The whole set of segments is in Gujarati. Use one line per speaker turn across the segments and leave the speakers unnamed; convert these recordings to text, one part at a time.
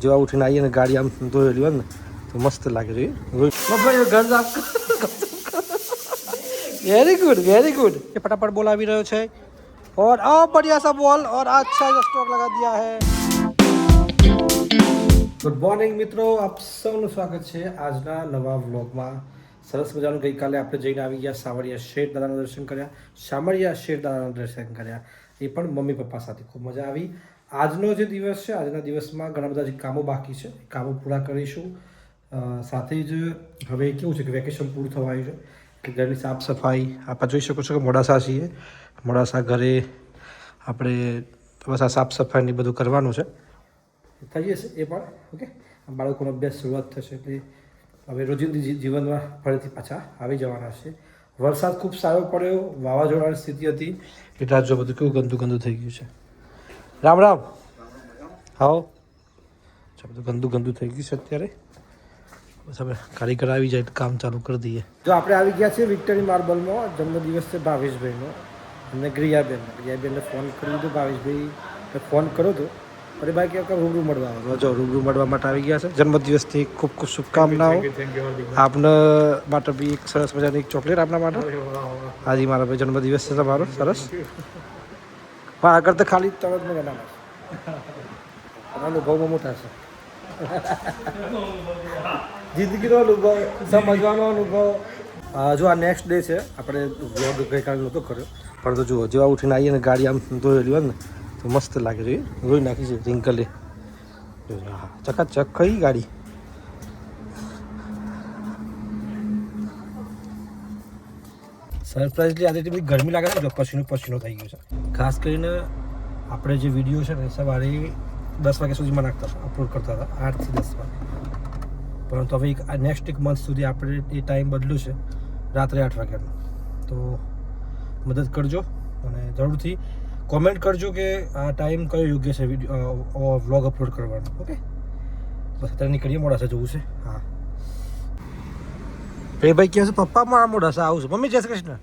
જેવા ઉઠીને આવીએ ને ગાડી આમ ધોયેલી હોય ને તો મસ્ત લાગે છે ઘર સાફ वेरी गुड वेरी गुड ये फटाफट बोल अभी रहे है और अब बढ़िया सा बॉल और अच्छा स्ट्रोक लगा दिया है गुड मॉर्निंग મિત્રો આપ સૌનું સ્વાગત છે આજના નવા વ્લોગમાં સરસ મજાનું ગઈકાલે આપણે જઈને આવી ગયા સામરિયા શેઠ દાદાના દર્શન કર્યા સામરિયા શેઠ દાદાના દર્શન કર્યા એ પણ મમ્મી પપ્પા સાથે ખૂબ મજા આવી આજનો જે દિવસ છે આજના દિવસમાં ઘણા બધા જે કામો બાકી છે કામો પૂરા કરીશું સાથે જ હવે કેવું છે કે વેકેશન પૂરું થવા આવ્યું છે કે ઘરની સાફ સફાઈ આપણે જોઈ શકો છો કે મોડાસા છીએ મોડાસા ઘરે આપણે બસ આ સાફ સફાઈ ને બધું કરવાનું છે થઈ જશે એ પણ ઓકે બાળકોનો અભ્યાસ શરૂઆત થશે એટલે હવે રોજિંદી જીવનમાં ફરીથી પાછા આવી જવાના છે વરસાદ ખૂબ સારો પડ્યો વાવાઝોડાની સ્થિતિ હતી એટલે જો બધું કેવું ગંદુ ગંદુ થઈ ગયું છે રામ રામ આવો બધું ગંદુ થઈ ગયું છે અત્યારે બસ હવે કારીગર આવી જાય તો કામ ચાલુ કરી દઈએ જો આપણે આવી ગયા છીએ વિક્ટરી માર્બલમાં જન્મદિવસ છે ભાવેશભાઈનો અને ગ્રિયાબેનને ફોન કરી દીધો ભાવેશભાઈ ફોન કર્યો હતો અરે ભાઈ કે રૂબરૂ મળવા આવ્યો જો રૂબરૂ મળવા માટે આવી ગયા છે જન્મદિવસથી ખૂબ ખૂબ શુભકામનાઓ આપને માટે બી એક સરસ મજાની એક ચોકલેટ આપના માટે હાજી મારા ભાઈ જન્મદિવસ છે તમારો સરસ પણ આગળ તો ખાલી તરત મેં બનાવે અનુભવમાં મોટા છે જિંદગીનો અનુભવ સમજવાનો અનુભવ જો આ નેક્સ્ટ ડે છે આપણે વ્લોગ ગઈકાલે નહોતો કર્યો પરંતુ જુઓ જેવા ઉઠીને આવીએ ને ગાડી આમ ધોયેલી હોય ને તો મસ્ત લાગે છે રોઈ નાખી છે રિંકલે હા ચકાચક કઈ ગાડી સરપ્રાઈઝલી આજે બધી ગરમી લાગે છે પસીનો થઈ ગયો છે ખાસ કરીને આપણે જે વિડીયો છે ને સવારે 10 વાગ્યા સુધીમાં નાખતા હતા અપલોડ કરતા હતા 8 થી 10 વાગે પરંતુ હવે નેક્સ્ટ એક મંથ સુધી આપણે એ ટાઈમ બદલ્યો છે રાત્રે 8 વાગ્યાનો તો મદદ કરજો અને જરૂરથી કોમેન્ટ કરજો કે આ ટાઈમ કયો યોગ્ય છે વિડીયો વ્લોગ અપલોડ કરવાનો ઓકે બસ અત્યારે નીકળીએ મોડાસા જવું છે હા એ ભાઈ કહે છે પપ્પા મારા મોડાસા આવું છે મમ્મી જય શ્રી કૃષ્ણ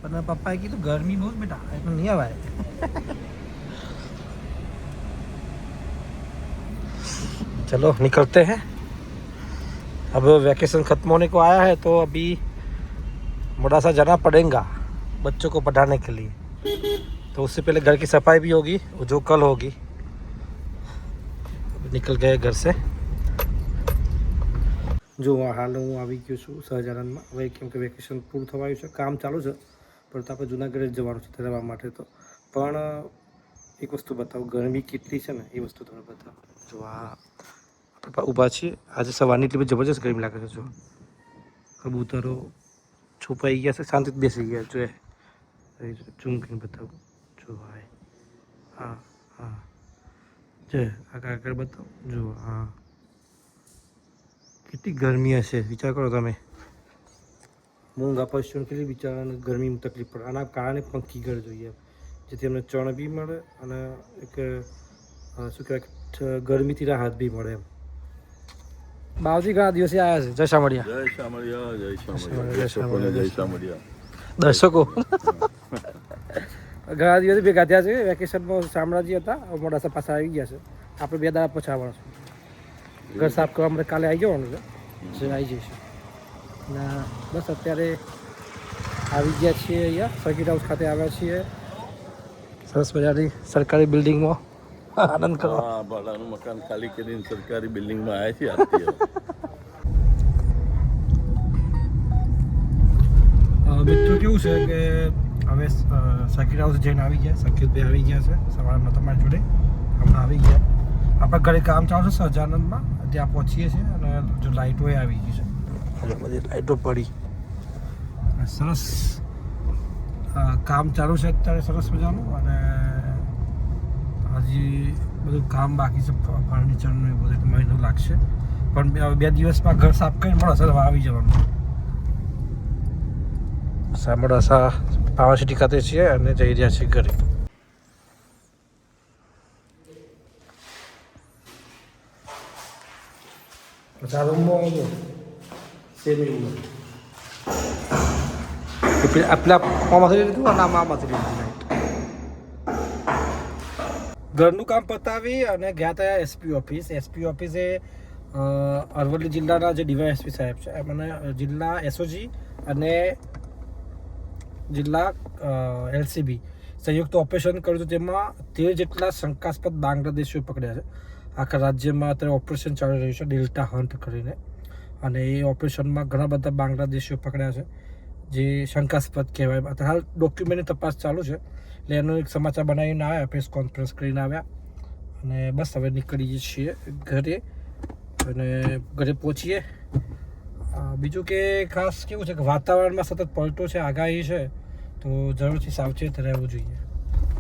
પણ પપ્પાએ કીધું ગરમી બહુ બેટા એટલું નહીં આવાય चलो निकलते हैं अब वैकेशन खत्म होने को आया है तो अभी मोडासा जाना पड़ेगा बच्चों को पढ़ाने के लिए तो उससे पहले घर की सफाई भी होगी जो कल होगी निकल गए घर से जो हाल હું આવી ગયો છું સહજાનંદમાં હવે કેમ કે વેકેશન પૂરું થવા આવ્યું છે કામ ચાલુ છે પરંતુ આપણે જૂનાગઢ જવાનું છે રહેવા માટે તો પણ એક વસ્તુ બતાવું ગરમી કેટલી છે ને એ વસ્તુ તમને બતાવો જો આ ઊભા છીએ આજે સવારની એટલી બધી જબરજસ્ત ગરમી લાગે છે જો કબૂતરો છુપાઈ ગયા છે શાંતિથી બેસી ગયા જો ઝૂમ કરીને બતાવું જો ભાઈ હા હા જો આગળ બતાવો જો હા કેટલી ગરમી હશે વિચાર કરો તમે મૂંગા પશુઓને કેટલી બિચારાને ગરમીમાં તકલીફ પડે આના કારણે પંખી ઘર જોઈએ જેથી અમને ચણ બી મળે અને એક શું કહેવાય ગરમીથી રાહત બી મળે એમ બાવજી ઘણા દિવસે આવ્યા છે જય શામળિયા દર્શકો ઘણા દિવસે ભેગા થયા છે વેકેશનમાં શામળાજી હતા મોડાસા પાછા આવી ગયા છે આપણે 2 દાડા પછી આવવાનું છે ઘર સાફ કરવા માટે કાલે આવી જવાનું છે આવી જઈશું ના બસ અત્યારે આવી ગયા છીએ અહીંયા સર્કિટ હાઉસ ખાતે આવ્યા છીએ સરસ મજાની સરકારી બિલ્ડિંગમાં આનંદ કરો
ભાડાનું મકાન ખાલી કરીને સરકારી બિલ્ડિંગમાં આવ્યા છીએ
મિત્રો કેવું છે કે હવે સર્કિટ હાઉસ જઈને આવી ગયા સંકેતભાઈ આવી ગયા છે સવારના તમારી જોડે હમણાં આવી ગયા આપણા ઘરે કામ ચાલુ છે સહજાનંદમાં ત્યાં પહોંચીએ છીએ અને જો લાઇટો આવી ગઈ છે બધી લાઇટો પડી સરસ કામ ચાલુ છે અત્યારે સરસ મજાનું અને હજી બધું કામ બાકી છે ફર્નિચરનું એ બધું મહિનો લાગશે પણ 2 દિવસમાં ઘર સાફ કરીને મોડાસા આવી જવાનું મોડાસા પાવર સિટી ખાતે છીએ અને જઈ રહ્યા છીએ ઘરે આ રૂમમાં સેમી રૂમ પેલા આમાંથી લીધું અને આમાંથી લીધું ઘરનું કામ પતાવી અને ગયા હતા એસપી ઓફિસ. એસપી ઓફિસે અરવલ્લી જિલ્લાના જે ડીવાયએસપી સાહેબ છે એમને જિલ્લા એસઓજી અને જિલ્લા એલસીબી સંયુક્ત ઓપરેશન કર્યું હતું. તેમાં 13 જેટલા શંકાસ્પદ બાંગ્લાદેશીઓ પકડ્યા છે. આખા રાજ્યમાં અત્યારે ઓપરેશન ચાલી રહ્યું છે ડેલ્ટા હન્ટ કરીને, અને એ ઓપરેશનમાં ઘણા બધા બાંગ્લાદેશીઓ પકડ્યા છે જે શંકાસ્પદ કહેવાય. હાલ ડોક્યુમેન્ટની તપાસ ચાલુ છે, એટલે એનો એક સમાચાર બનાવીને આવ્યા, પ્રેસ કોન્ફરન્સ કરીને આવ્યા, અને બસ હવે નીકળીએ છીએ ઘરે, અને ઘરે પહોંચીએ. બીજું કે ખાસ કેવું છે કે વાતાવરણમાં સતત પલટો છે, આગાહી છે, તો જરૂરથી સાવચેત રહેવું જોઈએ.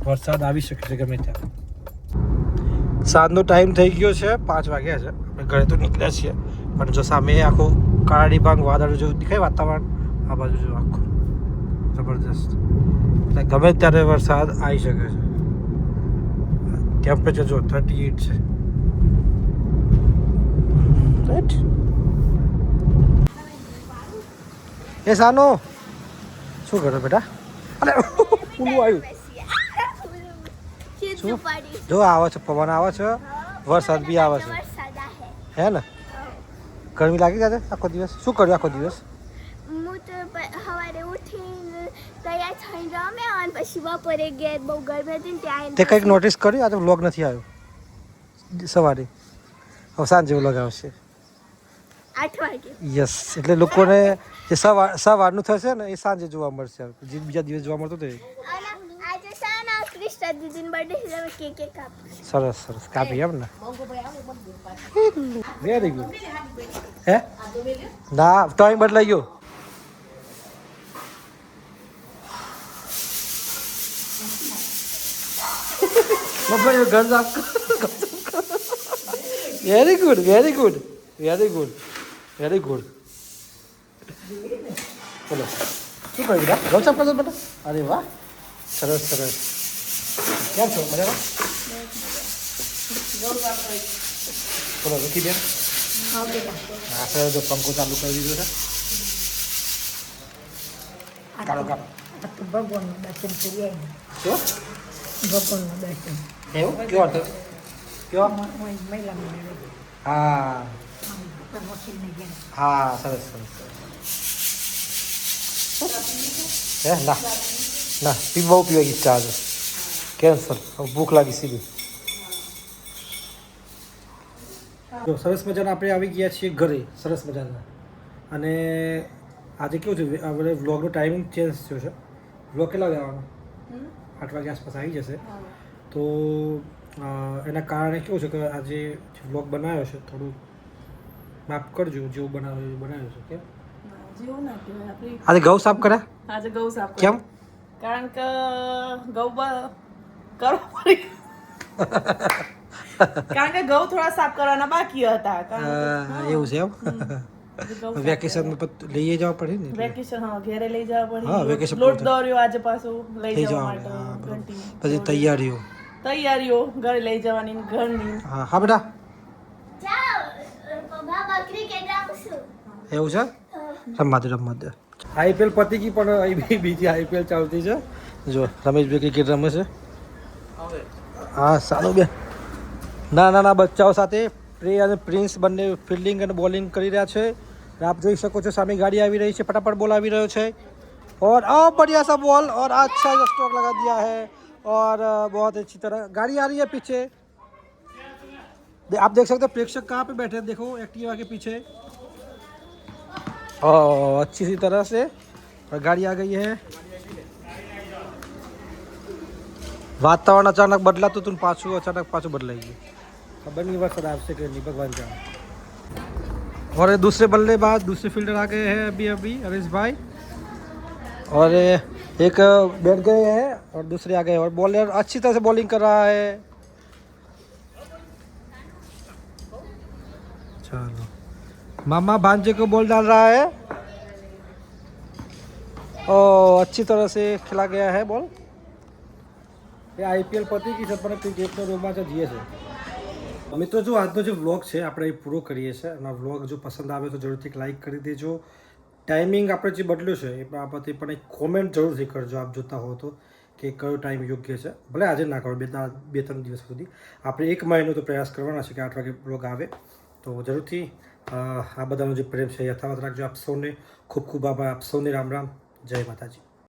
વરસાદ આવી શકે છે ગમે ત્યારે. સાંજનો ટાઈમ થઈ ગયો છે, 5 વાગ્યા છે. આપણે ઘરે તો નીકળ્યા છીએ, પણ જો સામે આખું કાળા ડિબાંગ વાદળ જેવું દેખાય વાતાવરણ, આ બાજુ જો આખું જબરજસ્ત, એટલે ગમે ત્યારે વરસાદ આવી શકે છે. ટેમ્પરેચર જો 38 છે. રાઈટ એ સાનો શું કરો બેટા? અરે પૂલું આવ્યું. જો આવે છે, પવન આવે છે, વરસાદ બી આવે છે, હે ને? ગરમી લાગી ગયા આખો દિવસ? શું કર્યું આખો દિવસ?
હું તો સવારે ઉઠીને તૈયાર થઈને રમ્યા અને પછી બપોરે ઘેર બહુ ગરમી હતી ને ત્યાં
તે કંઈક નોટિસ કર્યું? આ તો વ્લોગ નથી આવ્યો સવારે, હવે સાંજે વ્લોગ આવશે.
8 વાગે.
યસ, એટલે લોકોને જે સવારનું થશે ને એ સાંજે જોવા મળશે, જે બીજા દિવસ જોવા મળતું હતું.
અને આજે સાના ક્રિસ્ટા દીદીનો બર્થડે છે, અમે કેક કાપી.
સરસ સરસ, કાપી એમ ને? Very good. હે ના, ટાઈમ બદલાઈ ગયો. ઘર સાફ. Very good, very good, very good, very good. બોલો શું કહ્યું બેટા? ઘર સાફ કરશો બેટા? અરે વાહ, સરસ સરસ. કેમ છો? મજામાં? બોલો રૂકી બેન. હા સર, જો પંખો ચાલુ કરી દીધો છે. કાઢો કાઢો.
ભગવાનનું દર્શન કરી આવી.
શું
ભગવાનનું દર્શન
એવું? કયો હતો? કયો?
મહિલા મંડળ
હા
વકીલને ઘેર
હા, સરસ સરસ. હે ના ના, બહુ પીવા ઈચ્છા આજે, કેન્સર. ભૂખ લાગી સીધી. જો સરસ મજાના આપણે આવી ગયા છીએ ઘરે, સરસ મજાના. અને આજે કેવું છે, આપણે વ્લોગનો ટાઈમિંગ ચેન્જ થયો છે. વ્લોગ કેટલા વાગે આવવાનો? 8 વાગ્યા આસપાસ આવી જશે. તો એના કારણે કેવું છે કે આજે વ્લોગ બનાવ્યો છે, થોડું માફ કરજો, જેવું બનાવ્યું છે. કેમ
જેવું ના કહેવાય આપણી
આજે ઘઉં સાફ કર્યા?
આજે ગૌ સાફ કરી.
કેમ?
કારણ કે ગૌ કરવા પડી. કારણ કે ઘઉં થોડા સાફ કરવાના બાકી હતા.
એવું છે એમ? વેકેશનમાં લઈ જવા પડે ને?
વેકેશન હા ઘરે લઈ જવા
હા,
પડી.
વેકેશન
લોટ
પૂરું
દોર્યો આજે પાછું લઈ
લઈ
જવા
જવા
માટે.
હા, બરોબર.
ઘંટી.
પછી તૈયારીઓ.
તૈયારીઓ ઘરે લઈ જવાની ઘરની.
હા હા બેટા,
જાઓ બાબા ક્રિકેટ રમશું.
એવું છે? રમવા દે રમવા દે. આઈપીએલ પતી ગઈ, પણ અહીં બીજી આઈપીએલ ચાલતી છે. જો રમેશભાઈ ક્રિકેટ રમે છે. હા સારું બે નાના નાના બચ્ચાઓ સાથે પ્રે અને પ્રિન્સ બંને ફિલ્ડિંગ અને બોલિંગ કરી રહ્યા છે. આપ જોઈ શકો છો સામે ગાડી આવી રહી છે, फटाफट बॉल આવી રહ્યો છે, और बढ़िया सा बॉल और अच्छा स्ट्रोक लगा दिया है, और बहुत अच्छी तरह गाड़ी आ रही है पीछे. आप देख सकते हो प्रेक्षक कहाँ पे बैठे हैं, देखो एक्टिवा के पीछे. अच्छी सी तरह से और गाड़ी आ गई है. वातावरण अचानक बदला तो तुम पाछू अचानक पाछू बदलाई गई. खबर नहीं वरसाद आपसे कि नहीं, भगवान जाने. और ये दूसरे बल्लेबाज दूसरे फील्डर आ गए हैं अभी अभी हरीश भाई, और एक बैठ गए हैं और दूसरे आ गए, और बॉलर अच्छी तरह से बॉलिंग कर रहा है. चलो मामा भांजे को बॉल डाल रहा है, अच्छी तरह से खिला गया है बॉल. ये आईपीएल પતી ગઈ છે, પણ ક્રિકેટનો રોમાંચ જીએ છે. મિત્રો જો આજનો જે વ્લોગ છે આપણે એ પૂરો કરીએ છીએ, અને આ વ્લોગ જો પસંદ આવે તો જરૂરથી એક લાઇક કરી દેજો. ટાઈમિંગ આપણે જે બદલ્યું છે એ બાબતે પણ એક કોમેન્ટ જરૂરથી કરજો આપ જોતા હો તો, કે કે કયો ટાઈમ યોગ્ય છે. ભલે આજે ના કરો, 2-3 દિવસ સુધી આપણે 1 મહિનો તો પ્રયાસ કરવાના છે કે 8 વાગે બ્લોગ આવે. તો જરૂરથી આ બધાનો જે પ્રેમ છે યથાવત રાખજો. આપ સૌને ખૂબ ખૂબ આભાર. આપ સૌને રામ રામ. જય માતાજી.